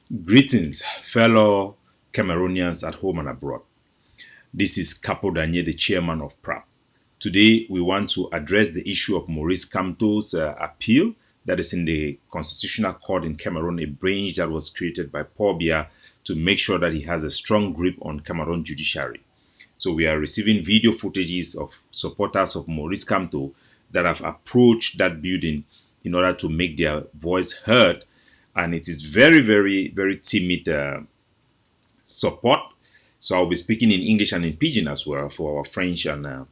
Greetings, fellow Cameroonians at home and abroad. This is Capo Daniel, the chairman of PRAP. Today, we want to address the issue of Maurice Kamto's appeal that is in the Constitutional Court in Cameroon, a branch that was created by Paul Biya to make sure that he has a strong grip on Cameroon judiciary. So we are receiving video footages of supporters of Maurice Kamto that have approached that building in order to make their voice heard. And it is very, very, very timid support. So I'll be speaking in English and in Pidgin as well for our French and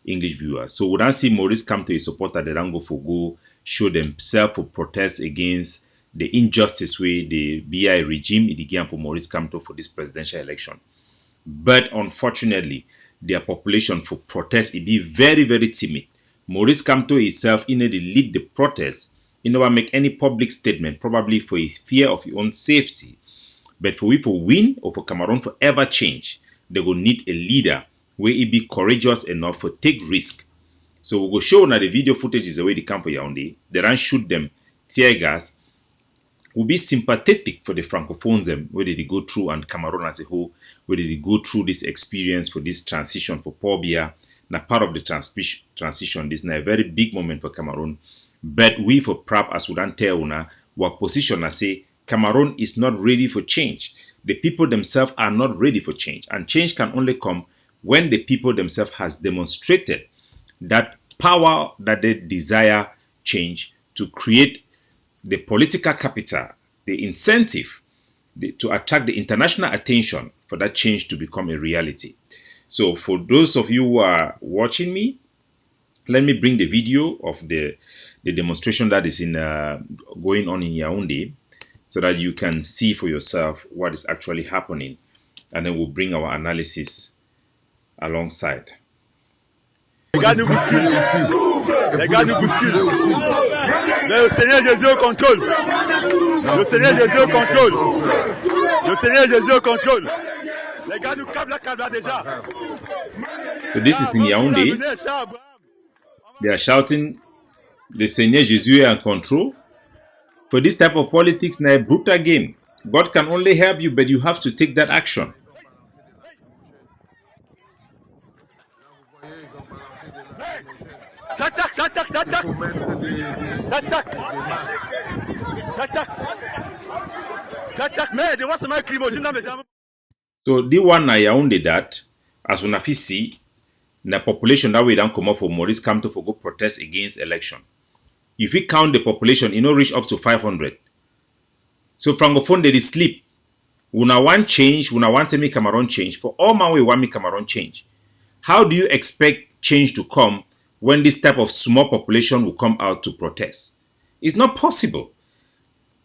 English viewers. So we don't see Maurice Kamto a supporter that don't go for go show themselves for protest against the injustice way the BI regime began for Maurice Kamto for this presidential election. But unfortunately, their population for protest it be very, very timid. Maurice Kamto himself, he need to lead the protest. He never make any public statement, probably for his fear of his own safety. But for we for win or for Cameroon for ever change, they will need a leader where he be courageous enough to take risk. So we go show now the video footage is the way they come for Yaounde. They don't shoot them tear gas. Will be sympathetic for the Francophones where they go through and Cameroon as a whole, where they go through this experience for this transition for Paul Biya. Now part of the transition, this is a very big moment for Cameroon. But we for PRAP as we don't tell una, our position I say Cameroon is not ready for change. The people themselves are not ready for change. And change can only come when the people themselves has demonstrated that power that they desire change to create the political capital, the incentive to attract the international attention for that change to become a reality. So for those of you who are watching me, let me bring the video of the demonstration that is in going on in Yaounde so that you can see for yourself what is actually happening. And then we'll bring our analysis alongside. Les gars nous bousculent. Les gars nous bousculent. Le Seigneur Jésus au contrôle. Le Seigneur Jésus au contrôle. Le Seigneur Jésus au contrôle. Les gars nous câblent déjà. So this is in Yaounde. They are shouting, the Seigneur Jésus est en control. For this type of politics, now brutal game. God can only help you, but you have to take that action. S'attaque. Mais devant c'est ma climogène dans mes jambes. So the one na Yaounde that, as una fit see, the population that way don't come up for Maurice Kamto for go protest against election. If we count the population, it no reach up to 500. So Francophone they sleep. Una want change, una want to make Cameroon change. For all my way want make Cameroon change. How do you expect change to come when this type of small population will come out to protest? It's not possible.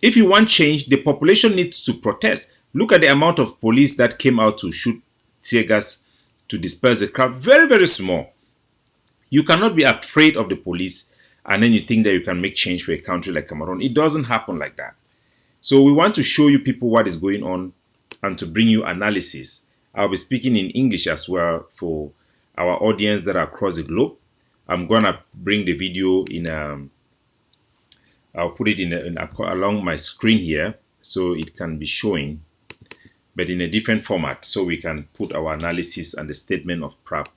If you want change, the population needs to protest. Look at the amount of police that came out to shoot tear gas to disperse the crowd. Very, very small. You cannot be afraid of the police and then you think that you can make change for a country like Cameroon. It doesn't happen like that. So we want to show you people what is going on and to bring you analysis. I'll be speaking in English as well for our audience that are across the globe. I'm gonna bring the video in. I'll put it along my screen here so it can be showing, but in a different format, so we can put our analysis and the statement of PRAP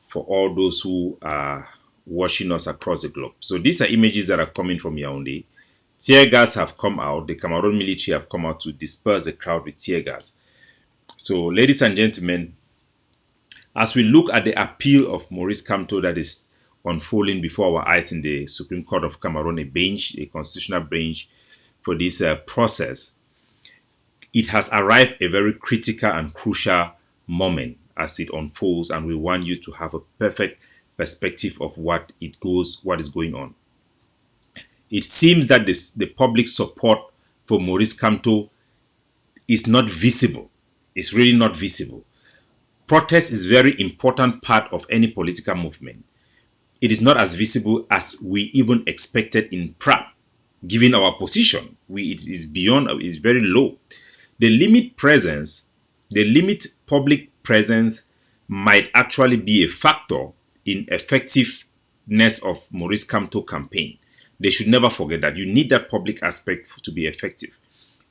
for all those who are watching us across the globe. So these are images that are coming from Yaounde. Tear gas have come out. The Cameroon military have come out to disperse the crowd with tear gas. So, ladies and gentlemen, as we look at the appeal of Maurice Kamto that is unfolding before our eyes in the Supreme Court of Cameroon, a constitutional bench for this process, it has arrived a very critical and crucial moment as it unfolds, and we want you to have a perfect perspective of what is going on. It seems that the public support for Maurice Kamto is not visible. It's really not visible. Protest is a very important part of any political movement. It is not as visible as we even expected in PRAP, given our position. It is beyond, it's very low. The limit public presence might actually be a factor in effectiveness of Maurice Kamto campaign. They should never forget that. You need that public aspect to be effective.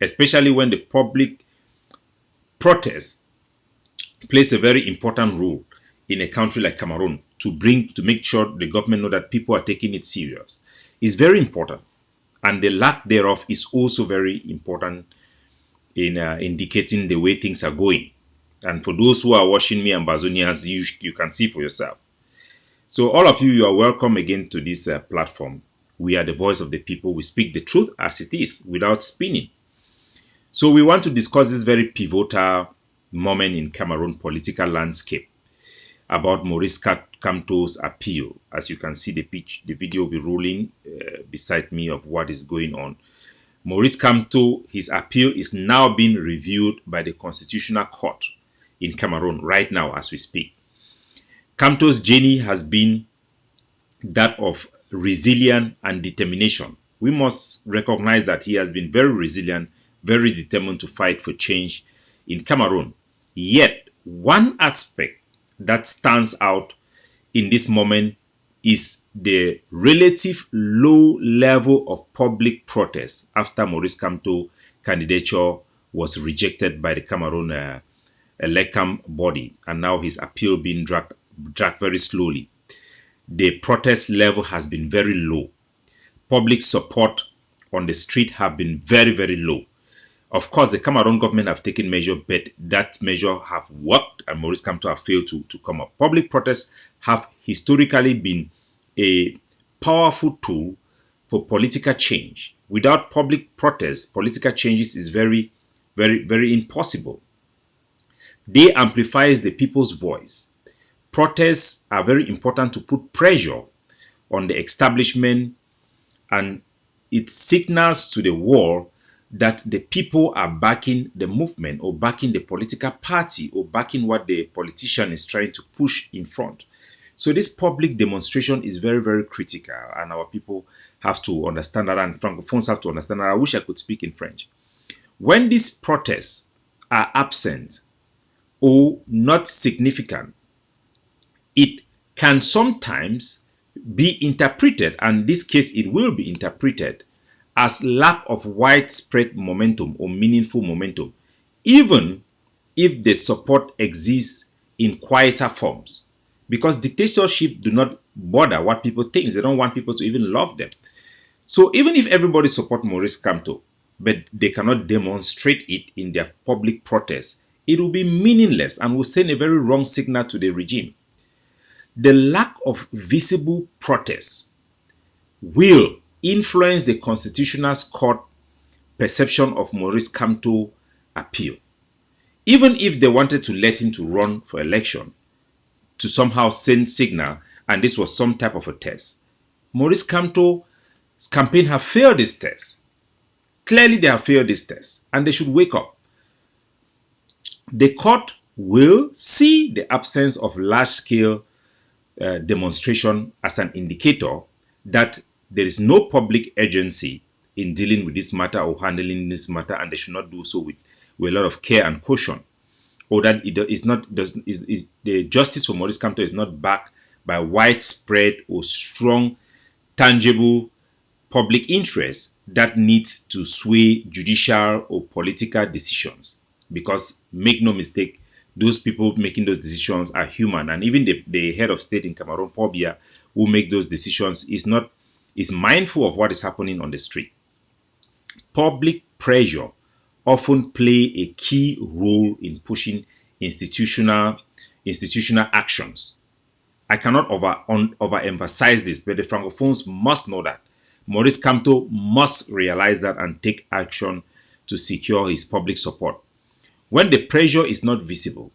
especially when the public protest plays a very important role in a country like Cameroon to make sure the government know that people are taking it serious. It's very important, and the lack thereof is also very important in indicating the way things are going. And for those who are watching me, Ambazonians, you can see for yourself. So all of you, you are welcome again to this platform. We are the voice of the people. We speak the truth as it is without spinning. So we want to discuss this very pivotal moment in Cameroon political landscape about Maurice Kamto's appeal. As you can see, the video will be rolling beside me of what is going on. Maurice Kamto, his appeal is now being reviewed by the Constitutional Court in Cameroon right now as we speak. Kamto's journey has been that of resilience and determination. We must recognize that he has been very resilient, very determined to fight for change in Cameroon. Yet, one aspect that stands out in this moment is the relative low level of public protest after Maurice Kamto's candidature was rejected by the Cameroon electoral body, and now his appeal being dragged very slowly. The protest level has been very low. Public support on the street have been very, very low. Of course, the Cameroon government have taken measure, but that measure have worked, and Maurice Kamto have failed to come up. Public protests have historically been a powerful tool for political change. Without public protests, political changes is very, very, very impossible. They amplifies the people's voice. Protests are very important to put pressure on the establishment, and it signals to the world that the people are backing the movement or backing the political party or backing what the politician is trying to push in front. So this public demonstration is very, very critical, and our people have to understand that, and Francophones have to understand that. I wish I could speak in French. When these protests are absent or not significant, it can sometimes be interpreted, and in this case it will be interpreted, as lack of widespread momentum or meaningful momentum, even if the support exists in quieter forms. Because dictatorship do not bother what people think. They don't want people to even love them. So even if everybody support Maurice Kamto, but they cannot demonstrate it in their public protests, it will be meaningless and will send a very wrong signal to the regime. The lack of visible protests will influence the Constitutional Court perception of Maurice Kamto appeal. Even if they wanted to let him to run for election, to somehow send signal, and this was some type of a test, Maurice Kamto's campaign have failed this test. Clearly they have failed this test, and they should wake up. The court will see the absence of large-scale demonstration as an indicator that there is no public urgency in dealing with this matter or handling this matter, and they should not do so with a lot of care and caution, or that the justice for Maurice Kamto is not backed by widespread or strong, tangible public interest that needs to sway judicial or political decisions. Because make no mistake, those people making those decisions are human, and even the head of state in Cameroon, Paul Biya, who make those decisions is mindful of what is happening on the street. Public pressure often play a key role in pushing institutional actions. I cannot overemphasize this, but the Francophones must know that. Maurice Kamto must realize that and take action to secure his public support. When the pressure is not visible,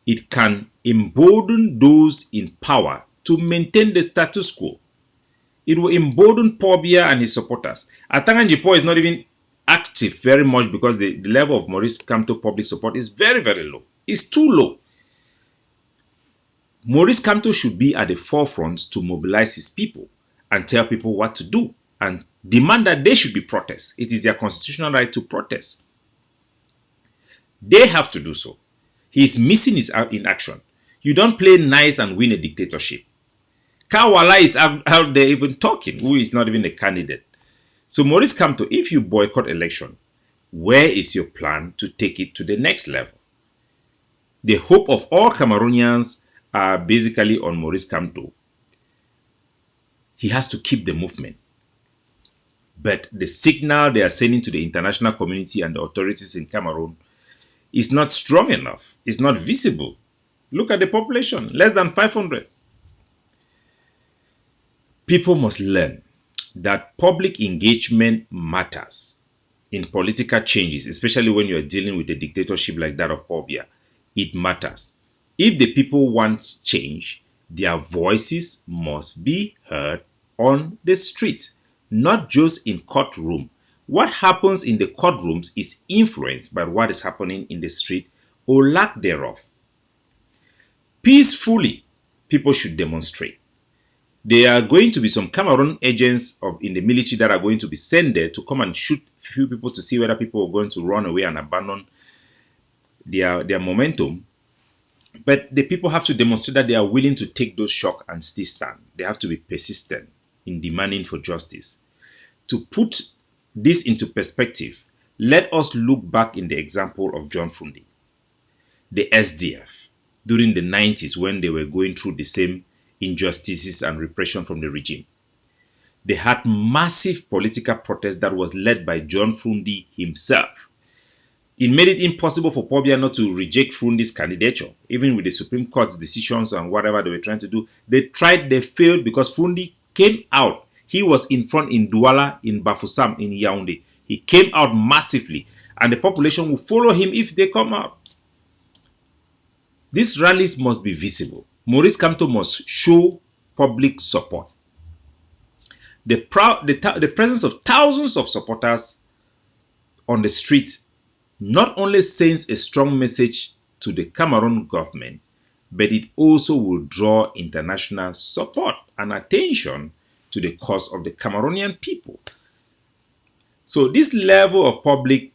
it can embolden those in power to maintain the status quo. It will embolden Paul Biya and his supporters. Atangan Jipo is not even active very much because the level of Maurice Kamto public support is very, very low. It's too low. Maurice Kamto should be at the forefront to mobilize his people and tell people what to do and demand that they should be protests. It is their constitutional right to protest. They have to do so. He is missing his in action. You don't play nice and win a dictatorship. Kawala is out there even talking, who is not even a candidate. So Maurice Kamto, if you boycott election, Where is your plan to take it to the next level? The hope of all Cameroonians are basically on Maurice Kamto. He has to keep the movement. But the signal they are sending to the international community and the authorities in Cameroon is not strong enough. It's not visible. Look at the population, less than 500. People must learn that public engagement matters in political changes, especially when you are dealing with a dictatorship like that of Paul Biya. It matters. If the people want change, their voices must be heard on the street, not just in courtroom. What happens in the courtrooms is influenced by what is happening in the street or lack thereof. Peacefully, people should demonstrate. There are going to be some Cameroon agents in the military that are going to be sent there to come and shoot few people to see whether people are going to run away and abandon their momentum. But the people have to demonstrate that they are willing to take those shocks and still stand. They have to be persistent in demanding for justice. To put this into perspective, let us look back in the example of John Fundi, the SDF, during the 90s when they were going through the same injustices and repression from the regime. They had massive political protest that was led by John Fundi himself. It made it impossible for Paul Biya not to reject Fundi's candidature, even with the Supreme Court's decisions and whatever they were trying to do. They tried, they failed because Fundi came out. He was in front in Douala, in Bafoussam, in Yaounde. He came out massively, and the population will follow him if they come out. These rallies must be visible. Maurice Kamto must show public support. The presence of thousands of supporters on the street not only sends a strong message to the Cameroon government, but it also will draw international support and attention to the cause of the Cameroonian people. So this level of public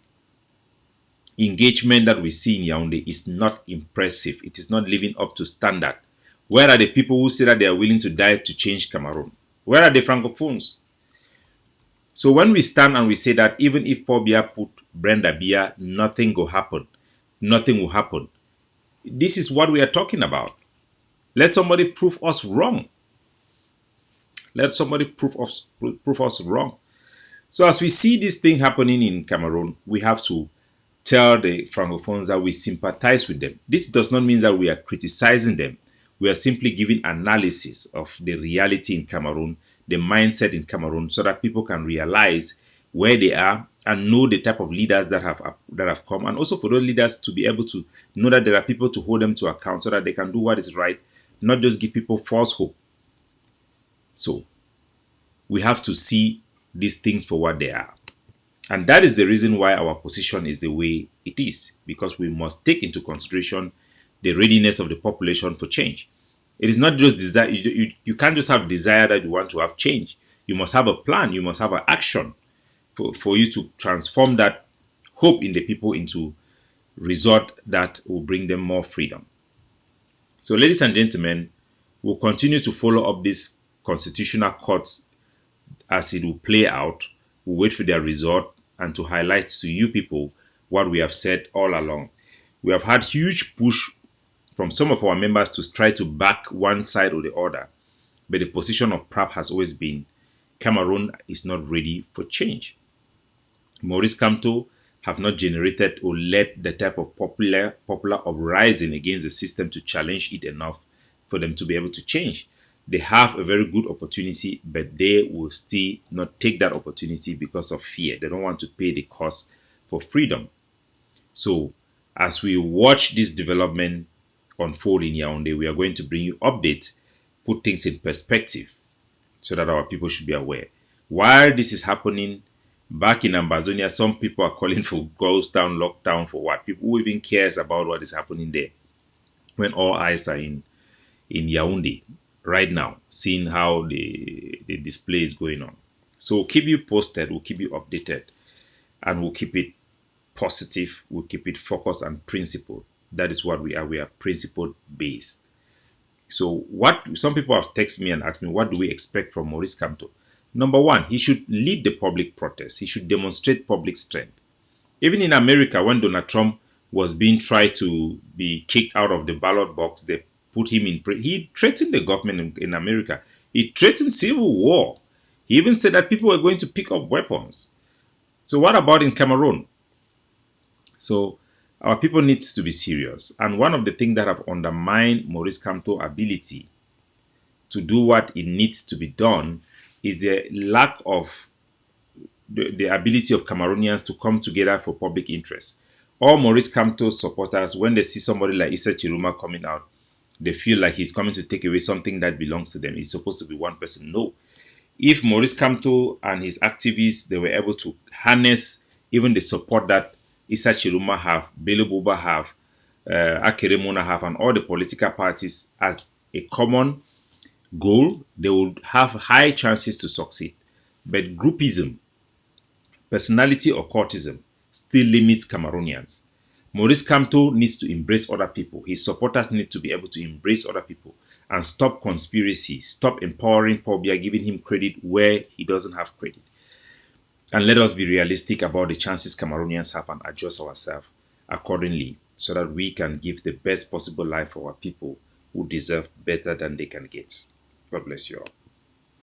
engagement that we see in Yaounde is not impressive. It is not living up to standard. Where are the people who say that they are willing to die to change Cameroon? Where are the Francophones? So when we stand and we say that even if Paul Biya put Brenda Biya, nothing will happen. Nothing will happen. This is what we are talking about. Let somebody prove us wrong. Let somebody prove us wrong. So as we see this thing happening in Cameroon, we have to tell the Francophones that we sympathize with them. This does not mean that we are criticizing them. We are simply giving analysis of the reality in Cameroon, the mindset in Cameroon, so that people can realize where they are and know the type of leaders that have come, and also for those leaders to be able to know that there are people to hold them to account so that they can do what is right, not just give people false hope. So we have to see these things for what they are. And that is the reason why our position is the way it is, because we must take into consideration the readiness of the population for change. It is not just desire. You can't just have desire that you want to have change. You must have a plan. You must have an action for you to transform that hope in the people into result that will bring them more freedom. So, ladies and gentlemen, we'll continue to follow up this constitutional courts as it will play out. We'll wait for their result and to highlight to you people what we have said all along. We have had huge push from some of our members to try to back one side or the other. But the position of PRAP has always been Cameroon is not ready for change. Maurice Kamto have not generated or led the type of popular uprising against the system to challenge it enough for them to be able to change. They have a very good opportunity, but they will still not take that opportunity because of fear. They don't want to pay the cost for freedom. So as we watch this development unfold in Yaounde, we are going to bring you updates, put things in perspective so that our people should be aware. While this is happening back in Ambazonia, some people are calling for ghost town, lockdown for what? People who even cares about what is happening there when all eyes are in Yaounde right now, seeing how the display is going on. So we'll keep you posted, we'll keep you updated, and we'll keep it positive, we'll keep it focused and principled. That is what we are. We are principle based. So what some people have texted me and asked me, what do we expect from Maurice Kamto? Number one, he should lead the public protest. He should demonstrate public strength. Even in America, when Donald Trump was being tried to be kicked out of the ballot box, they put him in prison. He threatened the government in America. He threatened civil war. He even said that people were going to pick up weapons. So what about in Cameroon? So our people need to be serious. And one of the things that have undermined Maurice Kamto's ability to do what it needs to be done is the lack of the ability of Cameroonians to come together for public interest. All Maurice Kamto supporters, when they see somebody like Issa Chiruma coming out, they feel like he's coming to take away something that belongs to them. It's supposed to be one person. No. If Maurice Kamto and his activists, they were able to harness even the support that Issa Chiruma have, Bello Buba have, Akere Mona have, and all the political parties as a common goal, they would have high chances to succeed. But groupism, personality or cultism still limits Cameroonians. Maurice Kamto needs to embrace other people. His supporters need to be able to embrace other people and stop conspiracy, stop empowering Paul Biya, giving him credit where he doesn't have credit. And let us be realistic about the chances Cameroonians have and adjust ourselves accordingly so that we can give the best possible life for our people who deserve better than they can get. God bless you all.